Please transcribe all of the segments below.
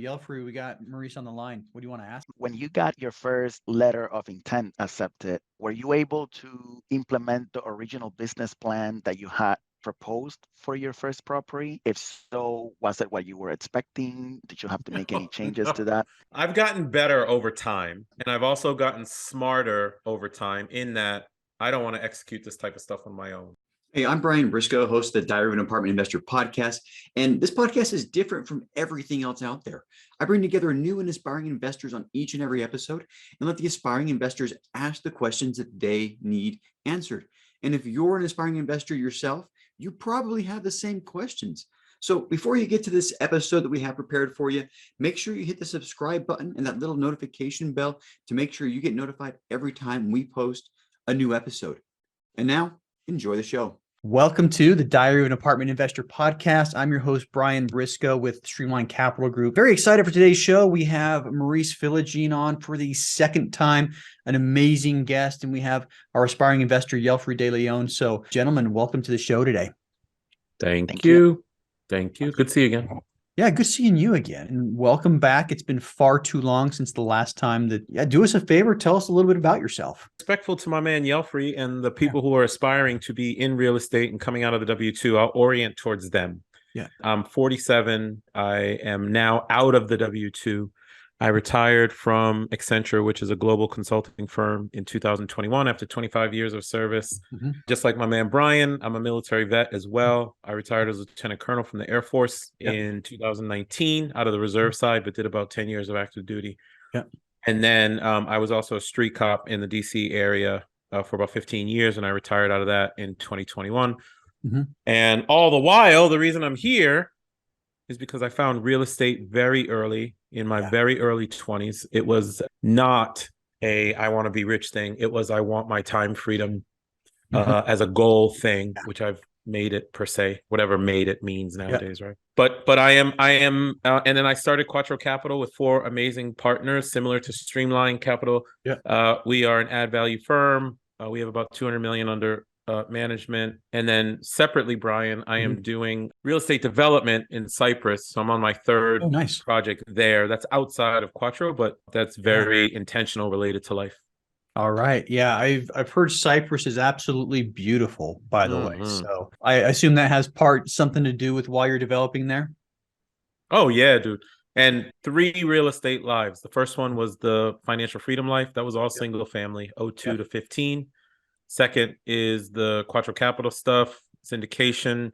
Yelfri, we got Maurice on the line. What do you want to ask? When you got your first letter of intent accepted, were you able to implement the original business plan that you had proposed for your first property? If so, was it what you were expecting? Did you have to make any changes to that? I've gotten better over time, and I've also gotten smarter over time in that I don't want to execute this type of stuff on my own. Hey, I'm Brian Briscoe, host of the Diary of an Apartment Investor podcast. And this podcast is different from everything else out there. I bring together new and inspiring investors on each and every episode and let the aspiring investors ask the questions that they need answered. And if you're an aspiring investor yourself, you probably have the same questions. So before you get to this episode that we have prepared for you, make sure you hit the subscribe button and that little notification bell to make sure you get notified every time we post a new episode. And now, enjoy the show. Welcome to the Diary of an Apartment Investor podcast. I'm your host, Brian Briscoe with Streamline Capital Group. Very excited for today's show. We have Maurice Philogene on for the second time, an amazing guest, and we have our aspiring investor, Yelfri de Leon. So, gentlemen, welcome to the show today. Thank you. Thank you. Good to see you again. Yeah, good seeing you again. And welcome back. It's been far too long since the last time that, do us a favor, tell us a little bit about yourself. Respectful to my man Yelfri and the people who are aspiring to be in real estate and coming out of the W-2, I'll orient towards them. Yeah. I'm 47. I am now out of the W-2. I retired from Accenture, which is a global consulting firm, in 2021 after 25 years of service. Just like my man Brian, I'm a military vet as well. I retired as a lieutenant colonel from the Air Force in 2019 out of the reserve side, but did about 10 years of active duty. And then I was also a street cop in the DC area for about 15 years, and I retired out of that in 2021. And all the while, the reason I'm here is because I found real estate very early in my very early 20s. It was not a I want to be rich thing. It was I want my time freedom as a goal thing, which I've made it per se, whatever made it means nowadays, right? But I am, and then I started Quattro Capital with 4 amazing partners, similar to Streamline Capital. We are an ad value firm. We have about 200 million under management. And then separately, Brian, I am doing real estate development in Cyprus. So I'm on my third project there. That's outside of Quattro, but that's very intentional, related to life. All right. Yeah, I've heard Cyprus is absolutely beautiful, by the way. So I assume that has something to do with why you're developing there. Oh, yeah, dude. And 3 real estate lives. The first one was the financial freedom life. That was all single family, 02 to 15. Second is the Quattro Capital stuff, syndication.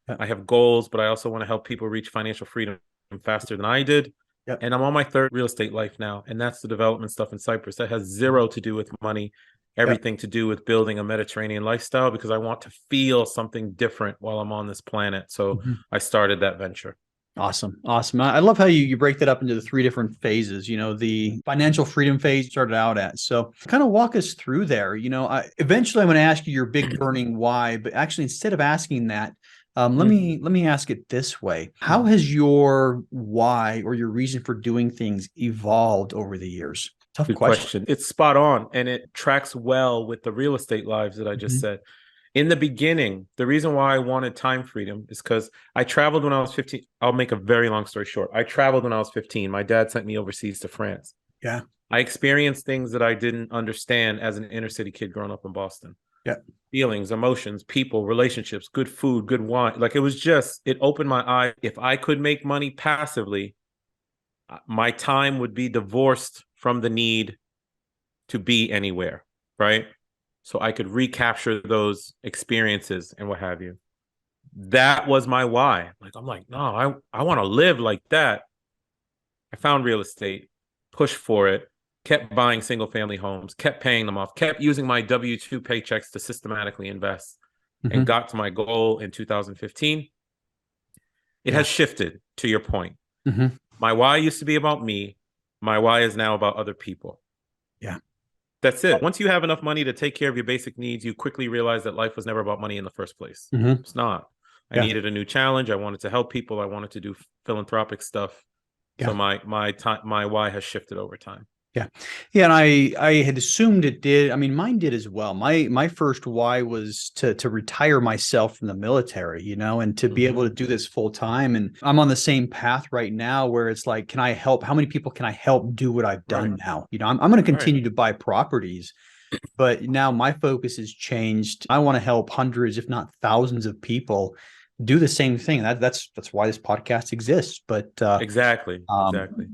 I have goals, but I also want to help people reach financial freedom faster than I did. And I'm on my 3rd real estate life now, and that's the development stuff in Cyprus. That has 0 to do with money, everything to do with building a Mediterranean lifestyle, because I want to feel something different while I'm on this planet. So I started that venture. Awesome. I love how you break that up into the 3 different phases. You know, the financial freedom phase you started out at. So kind of walk us through there. You know, eventually I'm going to ask you your big burning why, but actually instead of asking that, let me ask it this way. How has your why or your reason for doing things evolved over the years? Tough question. It's spot on, and it tracks well with the real estate lives that I just said. In the beginning, the reason why I wanted time freedom is because I traveled when I was 15. I'll make a very long story short. I traveled when I was 15. My dad sent me overseas to France. I experienced things that I didn't understand as an inner city kid growing up in Boston. Feelings, emotions, people, relationships, good food, good wine. Like, it opened my eye. If I could make money passively, my time would be divorced from the need to be anywhere, right? So I could recapture those experiences and what have you. That was my why. I'm like, no, I want to live like that. I found real estate, pushed for it, kept buying single family homes, kept paying them off, kept using my W-2 paychecks to systematically invest, and got to my goal in 2015. It has shifted, to your point. My why used to be about me. My why is now about other people. That's it. Once you have enough money to take care of your basic needs, you quickly realize that life was never about money in the first place. It's not. I needed a new challenge. I wanted to help people. I wanted to do philanthropic stuff. So my why has shifted over time. Yeah, and I had assumed it did. I mean, mine did as well. My first why was to retire myself from the military, you know, and to be able to do this full time. And I'm on the same path right now where it's like, can I help? How many people can I help do what I've done now? You know, I'm going to continue to buy properties, but now my focus has changed. I want to help hundreds, if not thousands of people do the same thing. That's why this podcast exists. But Exactly.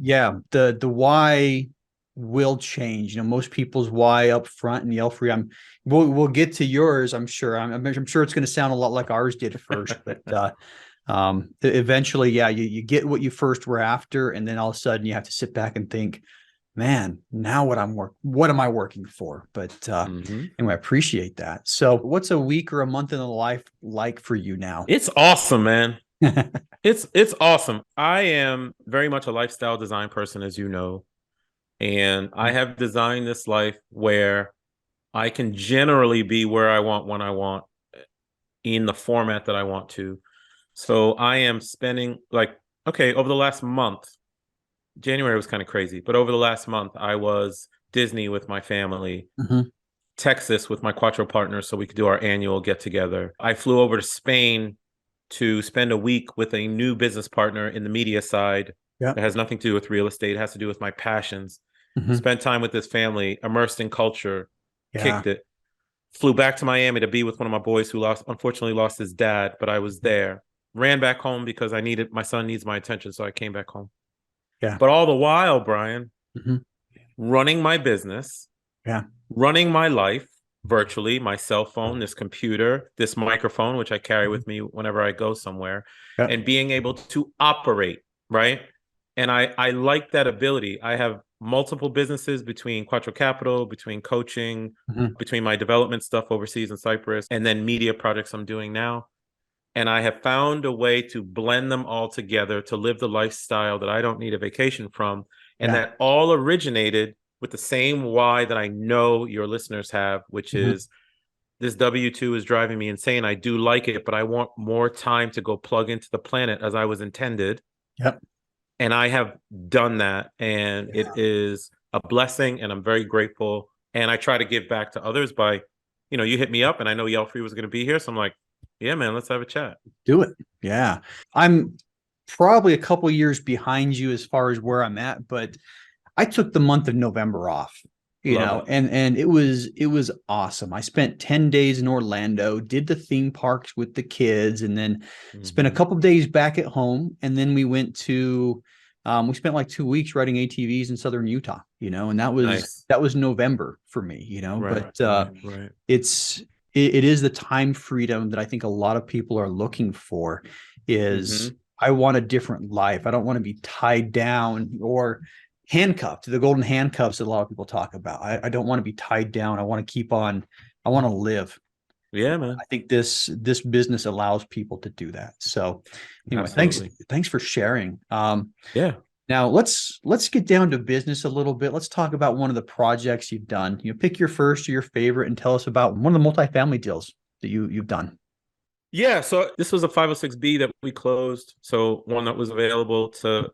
yeah, the why will change. You know, most people's why up front in Yelfri. We'll get to yours. I'm sure. I'm sure it's going to sound a lot like ours did at first, but eventually, yeah, you get what you first were after, and then all of a sudden you have to sit back and think, man, now what am I working for? But anyway, I appreciate that. So what's a week or a month in the life like for you now? It's awesome, man. It's awesome. I am very much a lifestyle design person, as you know. And I have designed this life where I can generally be where I want, when I want, in the format that I want to. So I am spending over the last month, January was kind of crazy, but over the last month, I was Disney with my family, Texas with my Quattro partners so we could do our annual get together. I flew over to Spain to spend a week with a new business partner in the media side. It has nothing to do with real estate. It has to do with my passions. Spent time with this family, immersed in culture, kicked it. Flew back to Miami to be with one of my boys who unfortunately lost his dad, but I was there. Ran back home because my son needs my attention, so I came back home. Yeah. But all the while, Brian, running my business, running my life virtually, my cell phone, this computer, this microphone, which I carry with me whenever I go somewhere, and being able to operate, right? And I like that ability. I have multiple businesses between Quattro Capital, between coaching, between my development stuff overseas in Cyprus, and then media projects I'm doing now. And I have found a way to blend them all together to live the lifestyle that I don't need a vacation from. And that all originated with the same why that I know your listeners have, which is this W-2 is driving me insane. I do like it, but I want more time to go plug into the planet as I was intended. And I have done that, and it is a blessing, and I'm very grateful. And I try to give back to others by, you hit me up, and I know Yelfri was going to be here, so I'm like, yeah, man, let's have a chat. Do it. Yeah. I'm probably a couple years behind you as far as where I'm at, but I took the month of November off, and it was awesome. I spent 10 days in Orlando, did the theme parks with the kids, and then spent a couple of days back at home. And then we went to, we spent like 2 weeks riding ATVs in Southern Utah, and that was November for me, but it is the time freedom that I think a lot of people are looking for. Is I want a different life. I don't want to be tied down or handcuffed to the golden handcuffs that a lot of people talk about. I don't want to be tied down. I want to keep on. I want to live. Yeah, man. I think this business allows people to do that. So anyway, thanks for sharing. Now let's get down to business a little bit. Let's talk about one of the projects you've done. Pick your first or your favorite and tell us about one of the multifamily deals that you've done. Yeah, so this was a 506B that we closed. So one that was available to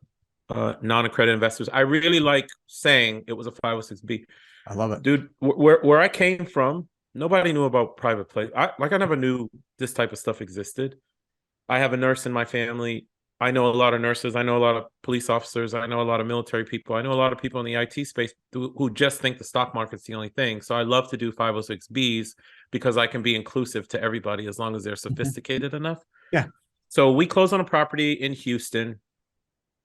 non-accredited investors. I really like saying it was a 506B. I love it. Dude, where I came from, nobody knew about private play. I never knew this type of stuff existed. I have a nurse in my family. I know a lot of nurses. I know a lot of police officers. I know a lot of military people. I know a lot of people in the IT space who just think the stock market's the only thing. So I love to do 506Bs because I can be inclusive to everybody as long as they're sophisticated enough. Yeah. So we closed on a property in Houston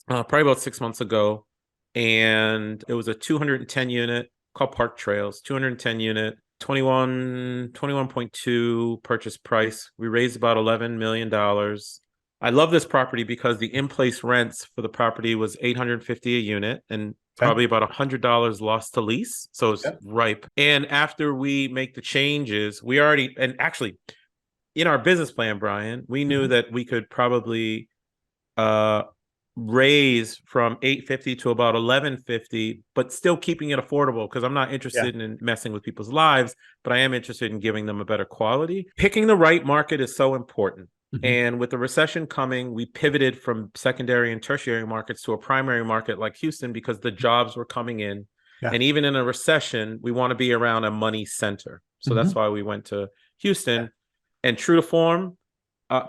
probably about 6 months ago. And it was a 210 unit called Park Trails, 210 unit, 21.2 purchase price. We raised about $11 million. I love this property because the in-place rents for the property was $850 a unit and probably about $100 lost to lease. So it's ripe. And after we make the changes, and actually in our business plan, Brian, we knew that we could probably raise from $850 to about $1150, but still keeping it affordable because I'm not interested in messing with people's lives, but I am interested in giving them a better quality. Picking the right market is so important. And with the recession coming, we pivoted from secondary and tertiary markets to a primary market like Houston because the jobs were coming in. Yeah. And even in a recession, we want to be around a money center. So that's why we went to Houston. And true to form,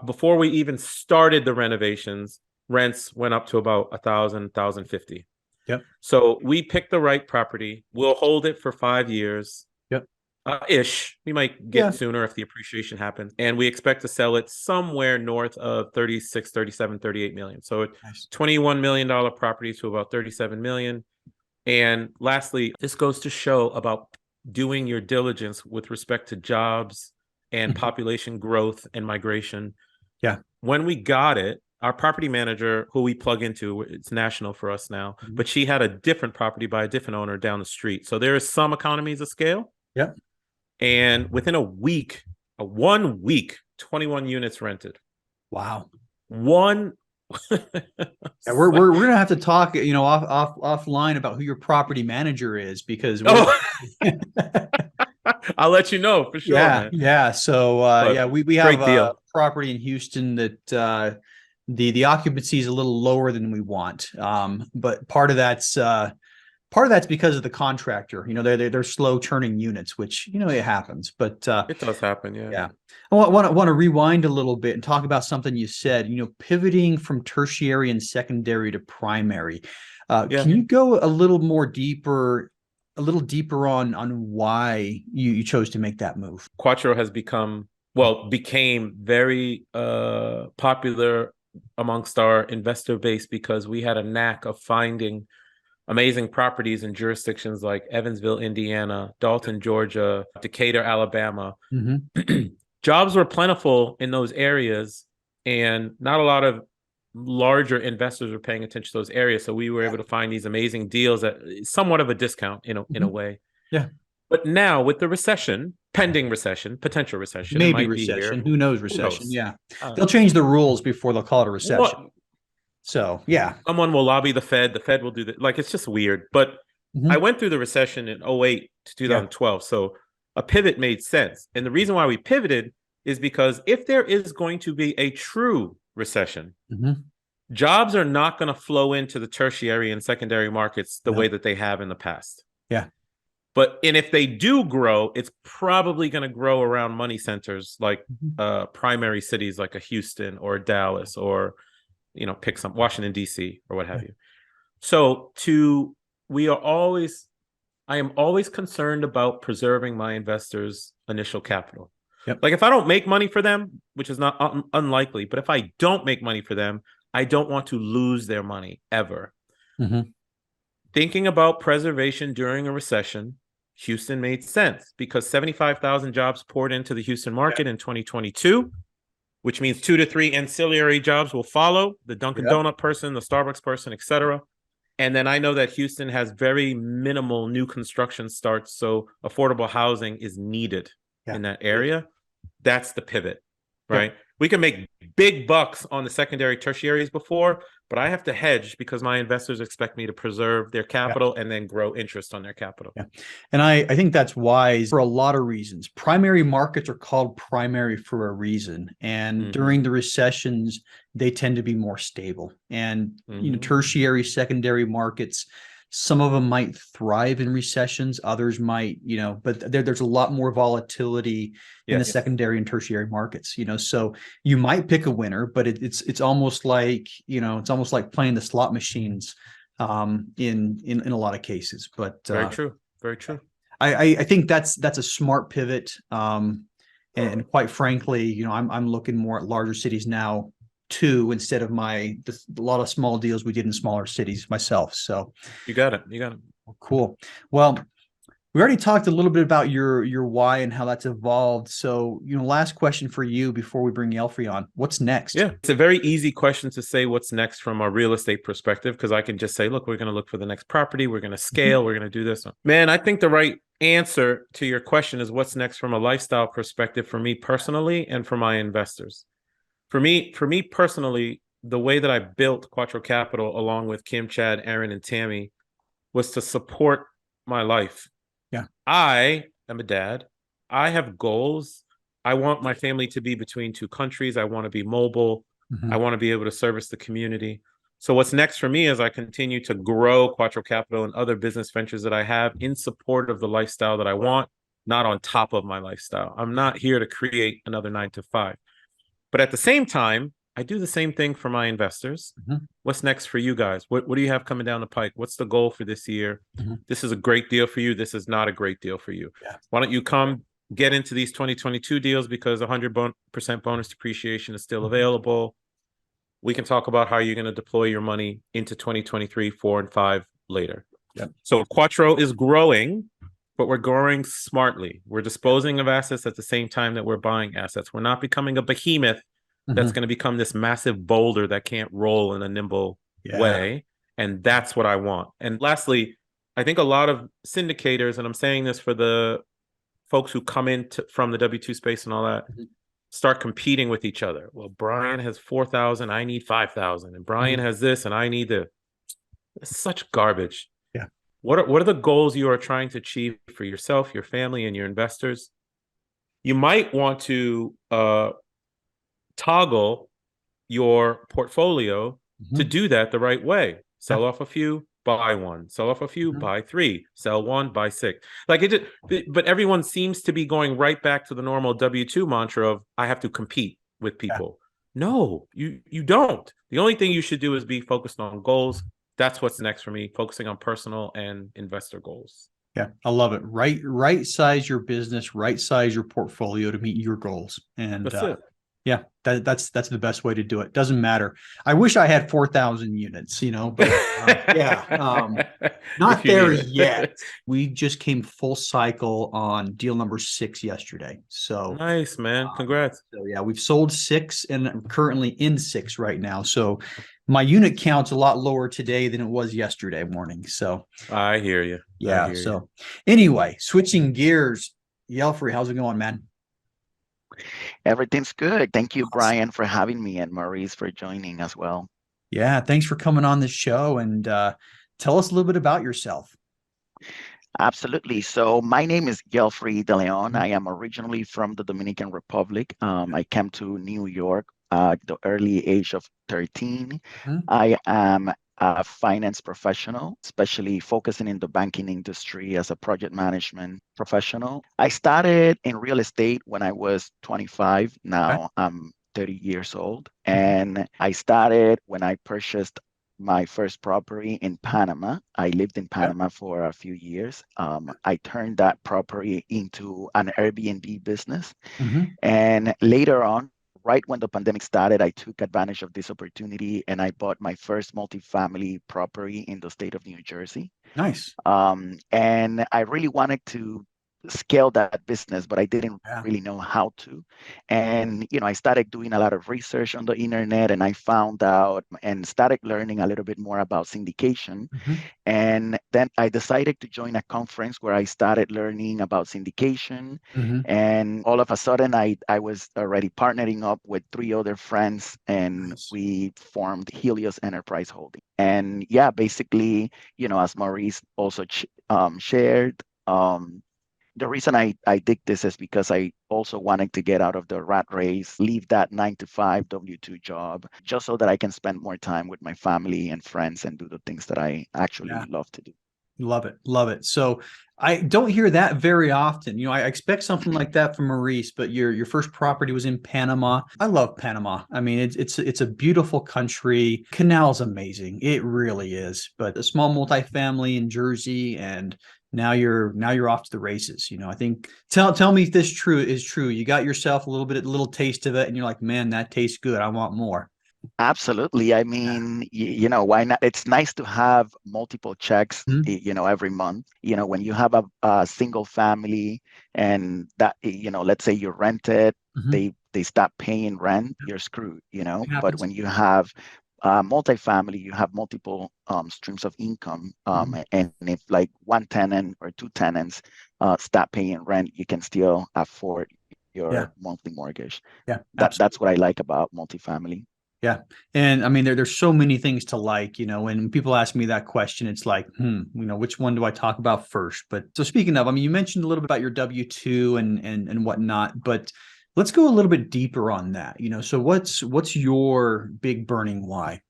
before we even started the renovations, rents went up to about 1,000, 1,050. Yep. So we picked the right property. We'll hold it for 5 years. Yep. Ish. We might get sooner if the appreciation happens. And we expect to sell it somewhere north of 36, 37, 38 million. So Nice. $21 million property to about 37 million. And lastly, this goes to show about doing your diligence with respect to jobs and population growth and migration. Yeah. When we got it, our property manager, who we plug into, it's national for us now, but she had a different property by a different owner down the street. So there is some economies of scale. Yep. And within a 1 week, 21 units rented. Wow. One. Yeah, we're gonna have to talk, offline about who your property manager is, because I'll let you know for sure. Yeah, man. yeah. So we have a property in Houston that the occupancy is a little lower than we want. But part of that's because of the contractor. They're slow turning units, which it happens. But it does happen. Yeah. I want to rewind a little bit and talk about something you said. Pivoting from tertiary and secondary to primary. Can you go a little deeper on why you chose to make that move? Quattro has became very popular amongst our investor base because we had a knack of finding amazing properties in jurisdictions like Evansville, Indiana, Dalton, Georgia, Decatur, Alabama. Jobs were plentiful in those areas, and not a lot of larger investors were paying attention to those areas. So we were able to find these amazing deals at somewhat of a discount in a way. Yeah. But now with the pending recession, potential recession, maybe recession. Who knows recession? Who knows? Yeah. They'll change the rules before they'll call it a recession. So, yeah. Someone will lobby the Fed. The Fed will do that. Like, it's just weird. But I went through the recession in 2008 to 2012. So a pivot made sense. And the reason why we pivoted is because if there is going to be a true recession, jobs are not going to flow into the tertiary and secondary markets the way that they have in the past. Yeah. And if they do grow, it's probably going to grow around money centers like primary cities like a Houston or a Dallas or pick some Washington, D.C. or what have you. So I am always concerned about preserving my investors' initial capital. Yep. Like if I don't make money for them, which is not unlikely, but if I don't make money for them, I don't want to lose their money ever. Thinking about preservation during a recession, Houston made sense because 75,000 jobs poured into the Houston market in 2022. Which means 2 to 3 ancillary jobs will follow, the Dunkin' Donut person, the Starbucks person, etc. And then I know that Houston has very minimal new construction starts, so affordable housing is needed in that area. That's the pivot, right? We can make big bucks on the secondary tertiaries before, but I have to hedge because my investors expect me to preserve their capital and then grow interest on their capital. Yeah. And I think that's wise for a lot of reasons. Primary markets are called primary for a reason. And during the recessions, they tend to be more stable. And, tertiary, secondary markets, some of them might thrive in recessions, others might, but there's a lot more volatility in the secondary and tertiary markets, so you might pick a winner, but it's almost like, playing the slot machines in a lot of cases. But very true. I think that's a smart pivot. And quite frankly, I'm looking more at larger cities now too, instead of a lot of small deals we did in smaller cities myself. So you got it. Cool. Well, we already talked a little bit about your why and how that's evolved. So, last question for you before we bring Yelfri on. What's next? Yeah, it's a very easy question to say what's next from a real estate perspective, because I can just say, look, we're going to look for the next property. We're going to scale. We're going to do this. Man, I think the right answer to your question is what's next from a lifestyle perspective for me personally and for my investors. For me personally, the way that I built Quattro Capital along with Kim, Chad, Aaron, and Tammy was to support my life. Yeah. I am a dad. I have goals. I want my family to be between two countries. I want to be mobile. I want to be able to service the community. So what's next for me is I continue to grow Quattro Capital and other business ventures that I have in support of the lifestyle that I want, not on top of my lifestyle. I'm not here to create another 9 to 5. But at the same time, I do the same thing for my investors. What's next for you guys? What do you have coming down the pike? What's the goal for this year? This is a great deal for you. This is not a great deal for you. Why don't you come get into these 2022 deals, because 100% bonus depreciation is still available. We can talk about how you're going to deploy your money into 2023, 4, and 5 later. So Quattro is growing, but we're growing smartly. We're disposing of assets at the same time that we're buying assets. We're not becoming a behemoth that's going to become this massive boulder that can't roll in a nimble way. And that's what I want. And lastly, I think a lot of syndicators, and I'm saying this for the folks who come in from the W2 space and all that, start competing with each other. Well, Brian has 4,000, I need 5,000. And Brian has this, and I need the... It's such garbage. What are the goals you are trying to achieve for yourself, your family, and your investors? You might want to toggle your portfolio to do that the right way. Sell off a few, buy one. Sell off a few, buy 3. Sell 1, buy 6. Like but everyone seems to be going right back to the normal W2 mantra of I have to compete with people. No, you don't. The only thing you should do is be focused on goals. That's what's next for me, focusing on personal and investor goals. Yeah, I love it. Right size your business, right size your portfolio to meet your goals. And that's it. Yeah, that's the best way to do it. Doesn't matter. I wish I had 4,000 units, but not there yet. We just came full cycle on deal number 6 yesterday. So nice, man. Congrats. So yeah, we've sold 6 and I'm currently in 6 right now. So my unit count's a lot lower today than it was yesterday morning. So I hear you. Yeah. So anyway, switching gears, Yelfri, how's it going, man? Everything's good. Thank you, Brian, for having me, and Maurice for joining as well. Yeah, thanks for coming on the show, and tell us a little bit about yourself. Absolutely. So my name is Yelfri de Leon. I am originally from the Dominican Republic. I came to New York at the early age of 13. I am a finance professional, especially focusing in the banking industry as a project management professional. I started in real estate when I was 25. Now I'm 30 years old. And I started when I purchased my first property in Panama. I lived in Panama for a few years. I turned that property into an Airbnb business. And later on, right when the pandemic started, I took advantage of this opportunity and I bought my first multifamily property in the state of New Jersey. Nice. And I really wanted to scale that business, but I didn't really know how to. And, I started doing a lot of research on the internet, and I found out and started learning a little bit more about syndication. And then I decided to join a conference where I started learning about syndication. And all of a sudden, I was already partnering up with 3 other friends, and we formed Helios Enterprise Holding. And yeah, basically, as Maurice also shared, the reason I did this is because I also wanted to get out of the rat race, leave that 9 to 5 W2 job, just so that I can spend more time with my family and friends and do the things that I actually love to do. Love it. Love it. So I don't hear that very often. I expect something like that from Maurice, but your first property was in Panama. I love Panama. I mean, it's a beautiful country. Canal's amazing. It really is. But a small multifamily in Jersey, and now you're off to the races. I think tell me if this is true. You got yourself a little taste of it, and you're like, man, that tastes good. I want more. Absolutely. I mean, why not? It's nice to have multiple checks, every month. When you have a single family and that, let's say you rent it, they stop paying rent, you're screwed, But when you have multifamily, you have multiple streams of income. And if like one tenant or 2 tenants stop paying rent, you can still afford your monthly mortgage. Yeah, that's what I like about multifamily. Yeah. And I mean, there's so many things to like, when people ask me that question, it's like, which one do I talk about first? But so speaking of, I mean, you mentioned a little bit about your W2 and whatnot, but let's go a little bit deeper on that. So what's your big burning why?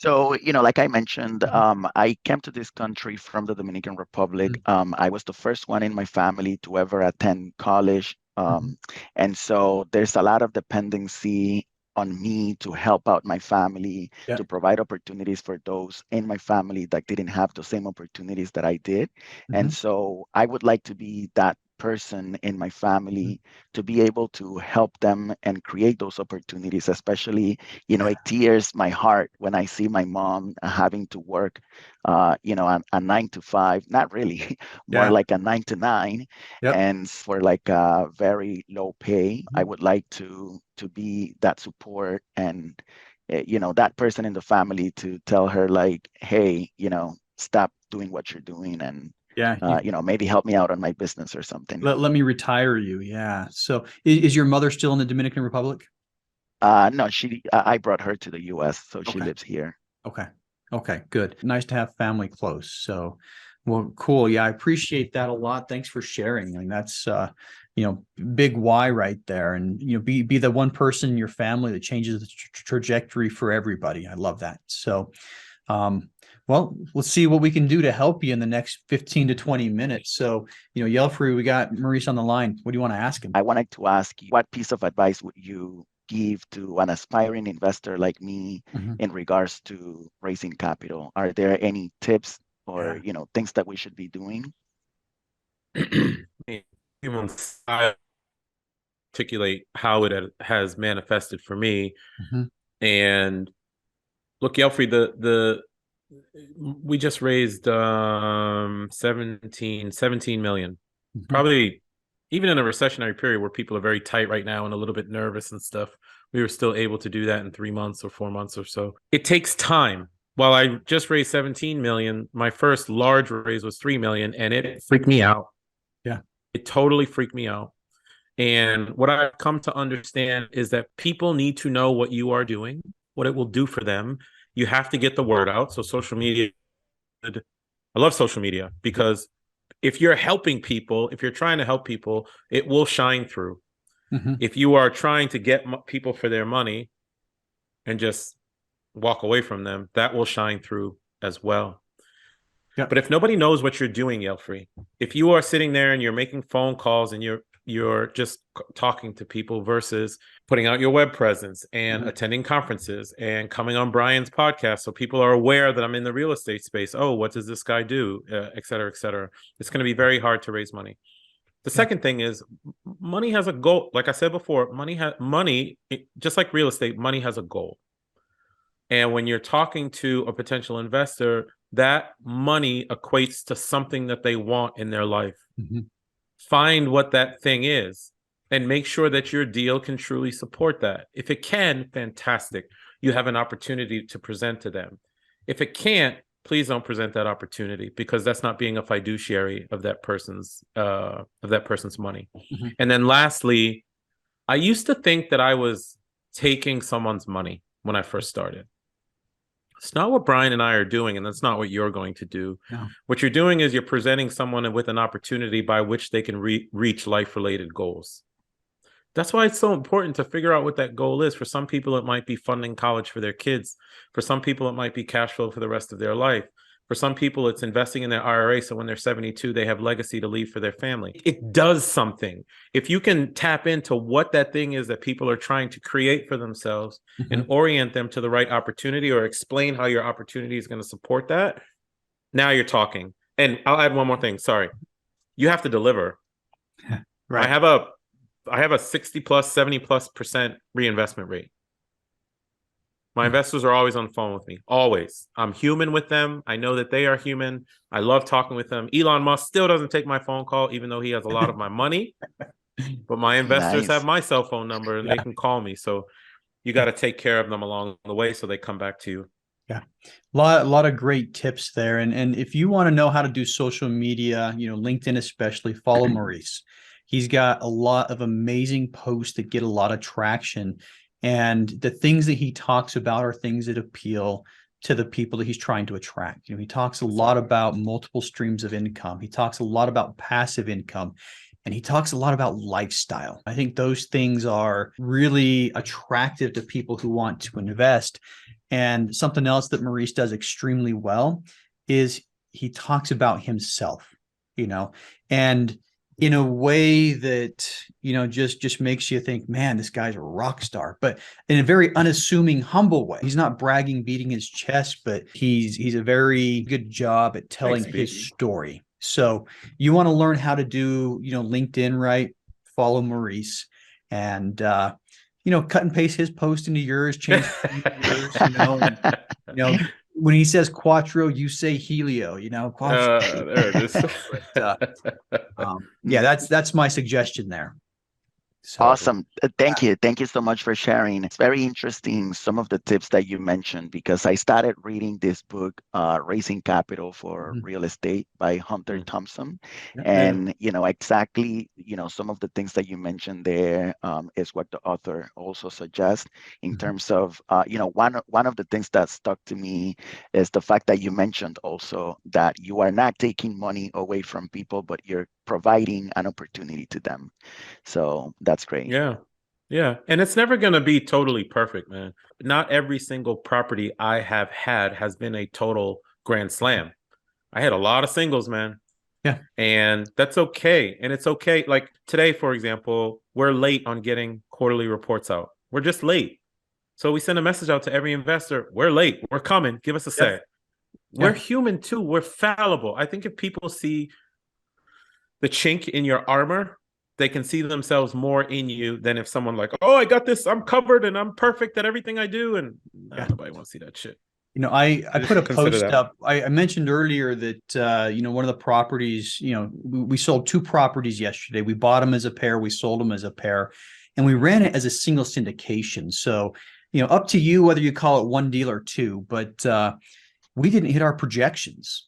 So, like I mentioned, I came to this country from the Dominican Republic. I was the first one in my family to ever attend college. And so there's a lot of dependency on me to help out my family, Yeah. to provide opportunities for those in my family that didn't have the same opportunities that I did. And so I would like to be that person in my family to be able to help them and create those opportunities, especially, it tears my heart when I see my mom having to work, a 9 to 5, not really, more like a 9 to 9, and for like a very low pay. I would like to be that support and, that person in the family to tell her like, hey, stop doing what you're doing and, maybe help me out on my business or something. Let me retire you. Yeah. So is your mother still in the Dominican Republic? No, I brought her to the US, so she Okay. lives here. Okay. Okay, good. Nice to have family close. So, well, cool. Yeah, I appreciate that a lot. Thanks for sharing. I mean, that's big why right there. And be the one person in your family that changes the trajectory for everybody. I love that. So, well, let's see what we can do to help you in the next 15 to 20 minutes. So, Yelfri, we got Maurice on the line. What do you want to ask him? I wanted to ask you, what piece of advice would you give to an aspiring investor like me in regards to raising capital? Are there any tips or, things that we should be doing? Articulate how it has manifested for me. And look, Yelfri, we just raised 17 million. Probably even in a recessionary period where people are very tight right now and a little bit nervous and stuff, we were still able to do that in 3 months or 4 months or so. It takes time. While I just raised 17 million, my first large raise was 3 million, and it freaked me out. Yeah. It totally freaked me out. And what I've come to understand is that people need to know what you are doing, what it will do for them. You have to get the word out. So social media, I love social media because if you're helping people, if you're trying to help people, it will shine through. If you are trying to get people for their money and just walk away from them, that will shine through as well. Yeah. But if nobody knows what you're doing, Yelfri, if you are sitting there and you're making phone calls and you're just talking to people versus putting out your web presence and attending conferences and coming on Brian's podcast so people are aware that I'm in the real estate space. Oh, what does this guy do? Et cetera, et cetera. It's going to be very hard to raise money. The second thing is money has a goal. Like I said before, money, just like real estate, money has a goal. And when you're talking to a potential investor, that money equates to something that they want in their life. Find what that thing is and make sure that your deal can truly support that. If it can, fantastic. You have an opportunity to present to them. If it can't, please don't present that opportunity because that's not being a fiduciary of that person's money. And then lastly, I used to think that I was taking someone's money when I first started. It's not what Brian and I are doing, and that's not what you're going to do. No. What you're doing is you're presenting someone with an opportunity by which they can reach life-related goals. That's why it's so important to figure out what that goal is. For some people, it might be funding college for their kids. For some people, it might be cash flow for the rest of their life. For some people, it's investing in their IRA so when they're 72, they have legacy to leave for their family. It does something. If you can tap into what that thing is that people are trying to create for themselves and orient them to the right opportunity or explain how your opportunity is going to support that, now you're talking. And I'll add one more thing. Sorry. You have to deliver. Right. I have a 60 plus, 70 plus % reinvestment rate. My investors are always on the phone with me, always. I'm human with them. I know that they are human. I love talking with them. Elon Musk still doesn't take my phone call, even though he has a lot of my money. But my investors have my cell phone number and they can call me. So you got to take care of them along the way so they come back to you. Yeah, a lot of great tips there. And if you want to know how to do social media, LinkedIn especially, follow Maurice. He's got a lot of amazing posts that get a lot of traction. And the things that he talks about are things that appeal to the people that he's trying to attract. He talks a lot about multiple streams of income. He talks a lot about passive income. And he talks a lot about lifestyle. I think those things are really attractive to people who want to invest. And something else that Maurice does extremely well is he talks about himself, and in a way that, just makes you think, man, this guy's a rock star, but in a very unassuming, humble way. He's not bragging, beating his chest, but he's a very good job at telling his story. So you want to learn how to do, LinkedIn right, follow Maurice, and cut and paste his post into yours, change yours, when he says quattro, you say helio, quattro. There it is. Yeah, that's my suggestion there. So, awesome. Thank you. Thank you so much for sharing. It's very interesting, some of the tips that you mentioned, because I started reading this book, Raising Capital for Real Estate by Hunter Thompson. And, exactly, some of the things that you mentioned there is what the author also suggests in terms of, one of the things that stuck to me is the fact that you mentioned also that you are not taking money away from people, but you're providing an opportunity to them. So that's great. Yeah. And it's never going to be totally perfect, man. Not every single property I have had has been a total grand slam. I had a lot of singles, man. Yeah. And that's okay. And it's okay. Like today, for example, we're late on getting quarterly reports out. We're just late. So we send a message out to every investor. We're late. We're coming. Give us a sec. We're human too. We're fallible. I think if people see the chink in your armor, they can see themselves more in you than if someone like, oh, I got this, I'm covered and I'm perfect at everything I do. And nobody wants to see that shit. I put a post up. I mentioned earlier that, one of the properties, we sold 2 properties yesterday. We bought them as a pair. We sold them as a pair, and we ran it as a single syndication. So, up to you whether you call it one deal or 2, but we didn't hit our projections.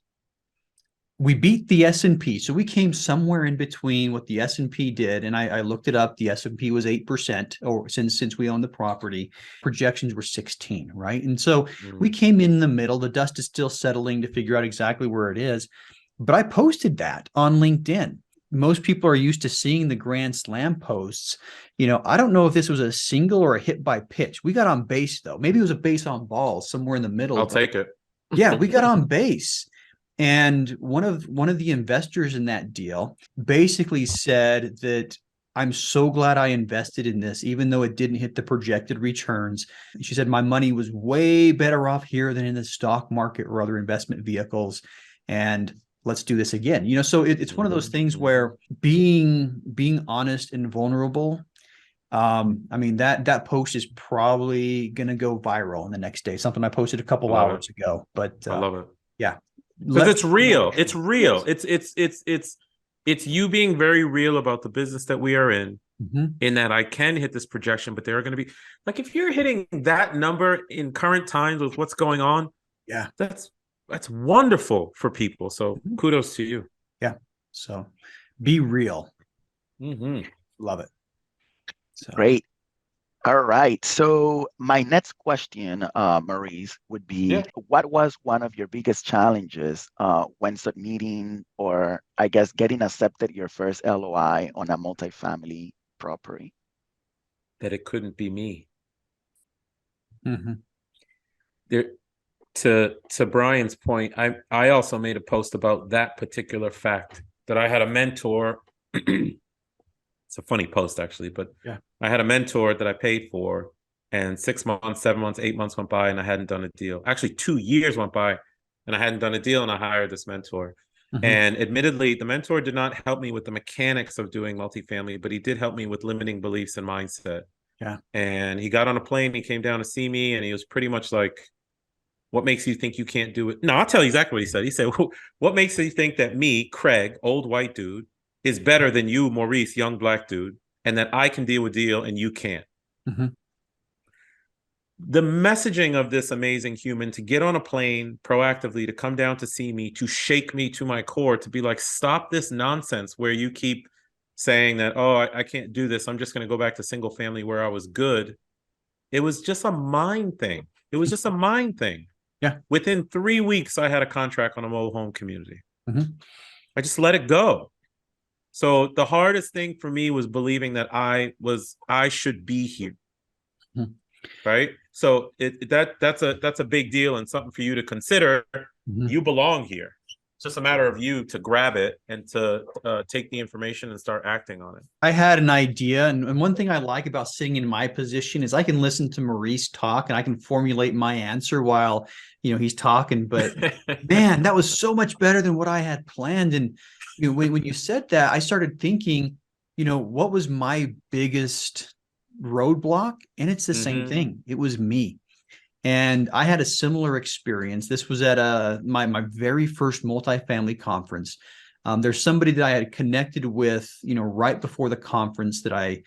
We beat the S&P. So we came somewhere in between what the S&P did. And I looked it up. The S&P was 8% or since we owned the property. Projections were 16, right? And so we came in the middle. The dust is still settling to figure out exactly where it is. But I posted that on LinkedIn. Most people are used to seeing the grand slam posts. I don't know if this was a single or a hit by pitch. We got on base, though. Maybe it was a base on balls somewhere in the middle. I'll take it. Yeah, we got on base. And one of the investors in that deal basically said that, I'm so glad I invested in this, even though it didn't hit the projected returns. She said, my money was way better off here than in the stock market or other investment vehicles. And let's do this again. So it's one of those things where being honest and vulnerable. That post is probably going to go viral in the next day. Something I posted a couple hours ago, but I love it. Yeah. Because it's real. It's real. It's you being very real about the business that we are in that I can hit this projection, but there are going to be, like, if you're hitting that number in current times with what's going on, that's wonderful for people. So kudos to you. Yeah. So be real. Love it. So. Great. All right. So my next question, Maurice, would be, what was one of your biggest challenges when submitting, or I guess getting accepted your first LOI on a multifamily property? That it couldn't be me. There, to Brian's point, I also made a post about that particular fact, that I had a mentor. It's a funny post, actually, but I had a mentor that I paid for, and 6 months, 7 months, 8 months went by and I hadn't done a deal. Actually, 2 years went by and I hadn't done a deal, and I hired this mentor. And admittedly, the mentor did not help me with the mechanics of doing multifamily, but he did help me with limiting beliefs and mindset. And he got on a plane, he came down to see me, and he was pretty much like, what makes you think you can't do it? No, I'll tell you exactly what he said. He said, what makes you think that me, Craig, old white dude, is better than you, Maurice, young black dude, and that I can deal with deal and you can't? The messaging of this amazing human to get on a plane proactively, to come down to see me, to shake me to my core, to be like, stop this nonsense where you keep saying that, oh, I can't do this, I'm just going to go back to single family where I was good. It was just a mind thing. It was just a mind thing. Within 3 weeks, I had a contract on a mobile home community. I just let it go. So the hardest thing for me was believing that I should be here. Right? So that's a big deal and something for you to consider. You belong here. It's just a matter of you to grab it and to take the information and start acting on it. I had an idea, and one thing I like about sitting in my position is I can listen to Maurice talk and I can formulate my answer while he's talking. But man, that was so much better than what I had planned. And when you said that, I started thinking, what was my biggest roadblock? And it's the same thing. It was me. And I had a similar experience. This was at my very first multifamily conference. There's somebody that I had connected with, right before the conference that I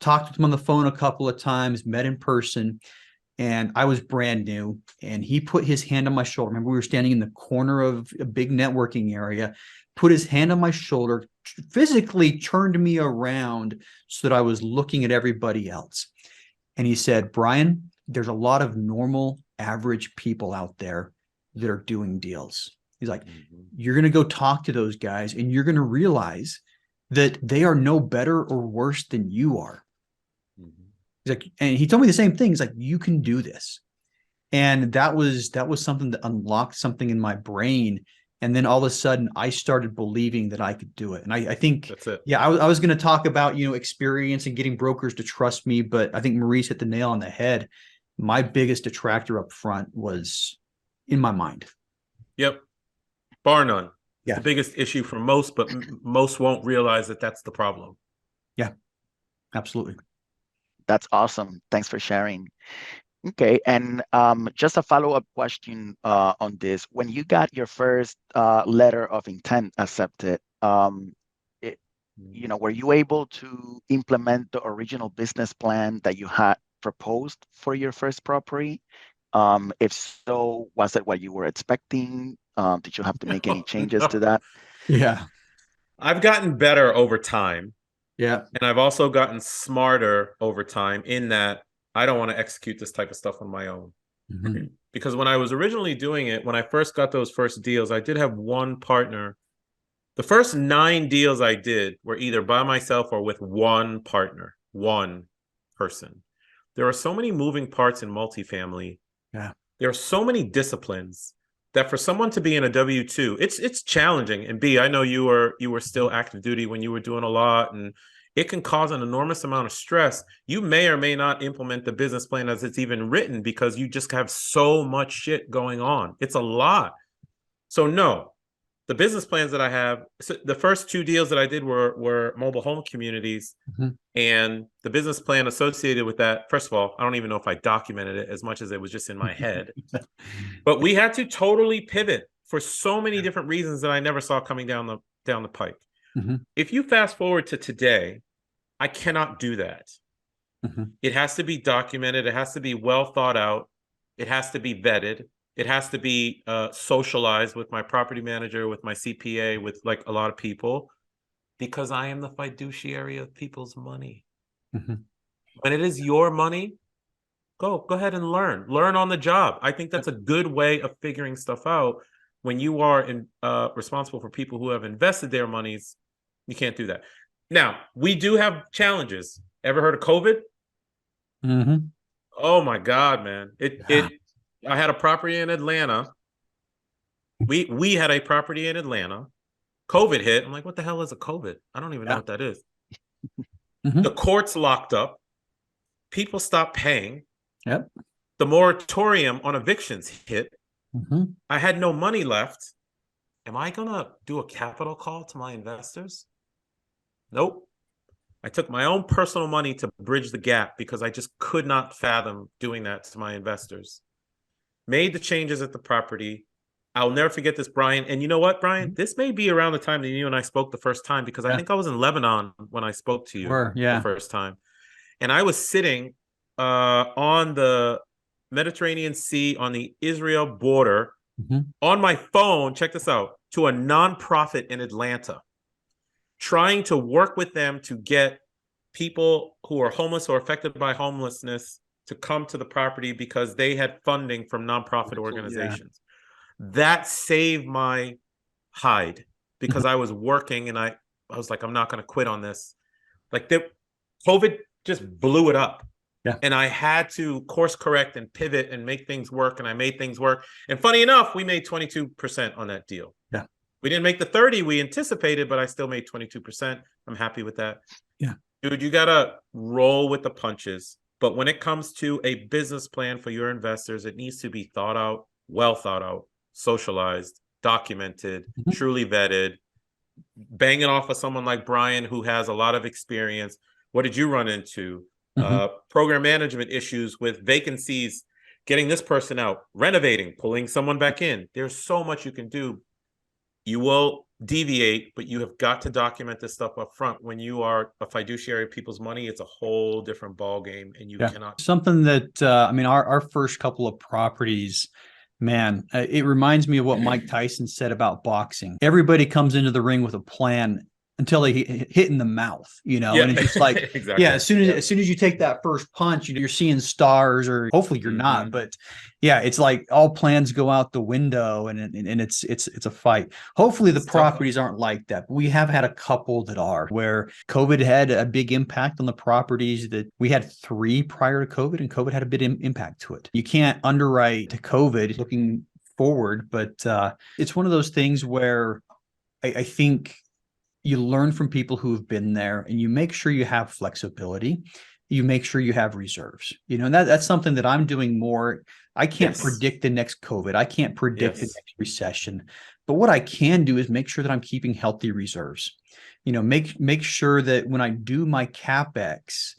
talked with him on the phone a couple of times, met in person, and I was brand new. And he put his hand on my shoulder. Remember, we were standing in the corner of a big networking area, put his hand on my shoulder, physically turned me around so that I was looking at everybody else. And he said, Brian, there's a lot of normal, average people out there that are doing deals. He's like, you're going to go talk to those guys and you're going to realize that they are no better or worse than you are. He's like, and he told me the same thing. He's like, you can do this. And that was something that unlocked something in my brain. And then all of a sudden I started believing that I could do it. And I think, that's it. Yeah, I was going to talk about, experience and getting brokers to trust me, but I think Maurice hit the nail on the head. My biggest detractor up front was in my mind. Yep. Bar none. Yeah. The biggest issue for most, but most won't realize that that's the problem. Yeah, absolutely. That's awesome. Thanks for sharing. Okay, and just a follow-up question on this. When you got your first letter of intent accepted, were you able to implement the original business plan that you had proposed for your first property? If so, was it what you were expecting? Did you have to make any changes to that? Yeah. I've gotten better over time. Yeah. And I've also gotten smarter over time in that I don't want to execute this type of stuff on my own. Because when I was originally doing it, when I first got those first deals, I did have one partner. The first 9 deals I did were either by myself or with one partner, one person. There are so many moving parts in multifamily. Yeah. There are so many disciplines that for someone to be in a W-2, it's challenging. And B, I know you were still active duty when you were doing a lot, and it can cause an enormous amount of stress. You may or may not implement the business plan as it's even written because you just have so much shit going on. It's a lot. So no, the business plans that I have, the first 2 deals that I did were mobile home communities. And the business plan associated with that, first of all, I don't even know if I documented it as much as it was just in my head. But we had to totally pivot for so many different reasons that I never saw coming down the pike. If you fast forward to today, I cannot do that. It has to be documented. It has to be well thought out. It has to be vetted. It has to be socialized with my property manager, with my CPA, with like a lot of people, because I am the fiduciary of people's money. When it is your money, go ahead and learn on the job. I think that's a good way of figuring stuff out. When you are responsible for people who have invested their monies, you can't do that. Now, we do have challenges. Ever heard of COVID? Oh my God, man. I had a property in Atlanta. We had a property in Atlanta. COVID hit. I'm like, what the hell is a COVID? I don't even know what that is. The courts locked up. People stopped paying. Yep. The moratorium on evictions hit. I had no money left. Am I going to do a capital call to my investors? Nope. I took my own personal money to bridge the gap because I just could not fathom doing that to my investors. Made the changes at the property. I'll never forget this, Brian. And you know what, Brian? This may be around the time that you and I spoke the first time, because I think I was in Lebanon when I spoke to you the first time. And I was sitting on the Mediterranean Sea on the Israel border on my phone, check this out, to a nonprofit in Atlanta, trying to work with them to get people who are homeless or affected by homelessness to come to the property because they had funding from nonprofit organizations. That saved my hide, because I was working and I was like, I'm not going to quit on this. Like COVID just blew it up. Yeah. And I had to course correct and pivot and make things work. And I made things work. And funny enough, we made 22% on that deal. Yeah. We didn't make the 30 we anticipated, but I still made 22%. I'm happy with that. Yeah. Dude, you got to roll with the punches. But when it comes to a business plan for your investors, it needs to be thought out, well thought out, socialized, documented, truly vetted, banging off of someone like Brian, who has a lot of experience. What did you run into? Program management issues with vacancies, getting this person out, renovating, pulling someone back in. There's so much you can do. You will deviate, but you have got to document this stuff up front. When you are a fiduciary of people's money, it's a whole different ball game, and you cannot. Something that I mean, our first couple of properties, man, it reminds me of what Mike Tyson said about boxing. Everybody comes into the ring with a plan until they hit in the mouth, you know, and it's just like, exactly. yeah, as soon as you take that first punch, you're seeing stars, or hopefully you're not, but yeah, it's like all plans go out the window, and it's a fight. Hopefully the properties aren't like that. But we have had a couple that are, where COVID had a big impact on the properties. That we had 3 prior to COVID, and COVID had a big impact to it. You can't underwrite to COVID looking forward, but it's one of those things where I think you learn from people who've been there, and you make sure you have flexibility. You make sure you have reserves, you know, and that's something that I'm doing more. I can't predict the next COVID. I can't predict the next recession, but what I can do is make sure that I'm keeping healthy reserves. You know, make sure that when I do my CapEx,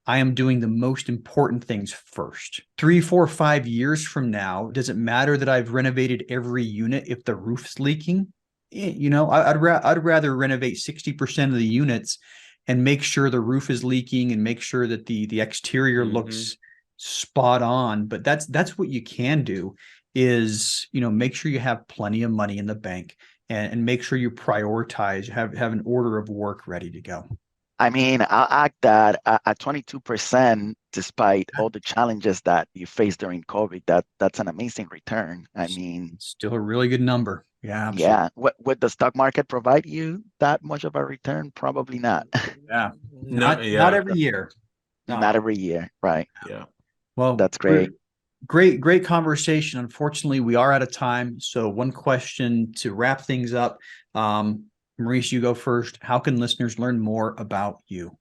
I am doing the most important things first. 3, 4, 5 years from now, does it matter that I've renovated every unit if the roof's leaking? You know, I'd rather renovate 60% of the units and make sure the roof is leaking, and make sure that the exterior looks spot on. But that's what you can do, is, you know, make sure you have plenty of money in the bank, and make sure you prioritize, have an order of work ready to go. I mean, I'll add that at 22%, despite all the challenges that you faced during COVID, that's an amazing return. I mean, Still a really good number. Yeah, absolutely. yeah. Would the stock market provide you that much of a return? Probably not. Yeah. Not every year. No. Not every year, right? Yeah. Well, that's great. Great conversation. Unfortunately, we are out of time. So one question to wrap things up. Maurice, you go first. How can listeners learn more about you?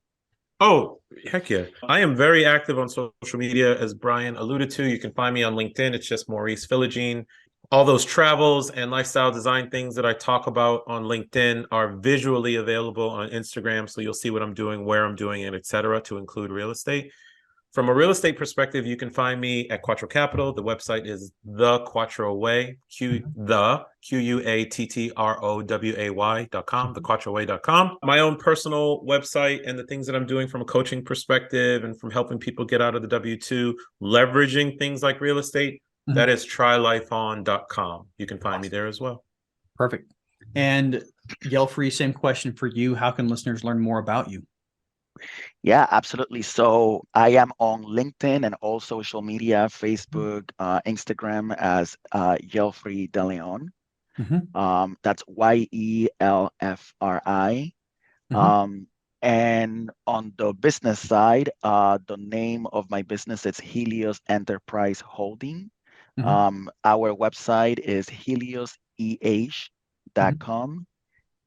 Oh, heck yeah. I am very active on social media, as Brian alluded to. You can find me on LinkedIn. It's just Maurice Philogene. All those travels and lifestyle design things that I talk about on LinkedIn are visually available on Instagram. So you'll see what I'm doing, where I'm doing it, etc., to include real estate. From a real estate perspective, you can find me at Quattro Capital. The website is The Quattro Way, QUATTROWAY.com, thequattroway.com. My own personal website and the things that I'm doing from a coaching perspective and from helping people get out of the W-2, leveraging things like real estate, that is trylifeon.com. You can find me there as well. Perfect. And Yelfri, same question for you. How can listeners learn more about you? Yeah, absolutely. So I am on LinkedIn and all social media, Facebook, Instagram, as Yelfri De Leon. That's YELFRI. And on the business side, the name of my business is Helios Enterprise Holding. Our website is helioseh.com.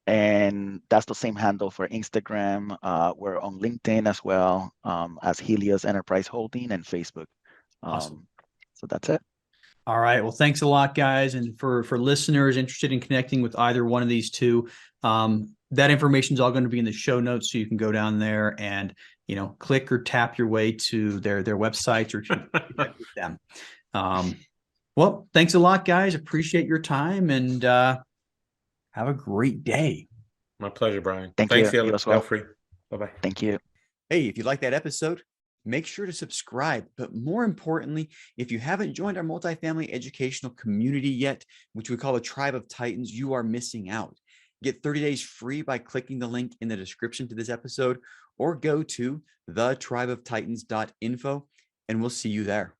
And that's the same handle for Instagram. We're on LinkedIn as well, as Helios Enterprise Holding, and Facebook. Awesome. So that's it. All right. Well, thanks a lot, guys. And for listeners interested in connecting with either one of these two, that information is all going to be in the show notes. So you can go down there and, you know, click or tap your way to their websites, or to connect with them. Well, thanks a lot, guys. Appreciate your time, and have a great day. My pleasure, Brian. Thanks, you. Yelfri. Bye-bye. Thank you. Hey, if you like that episode, make sure to subscribe. But more importantly, if you haven't joined our multifamily educational community yet, which we call the Tribe of Titans, you are missing out. Get 30 days free by clicking the link in the description to this episode, or go to thetribeoftitans.info, and we'll see you there.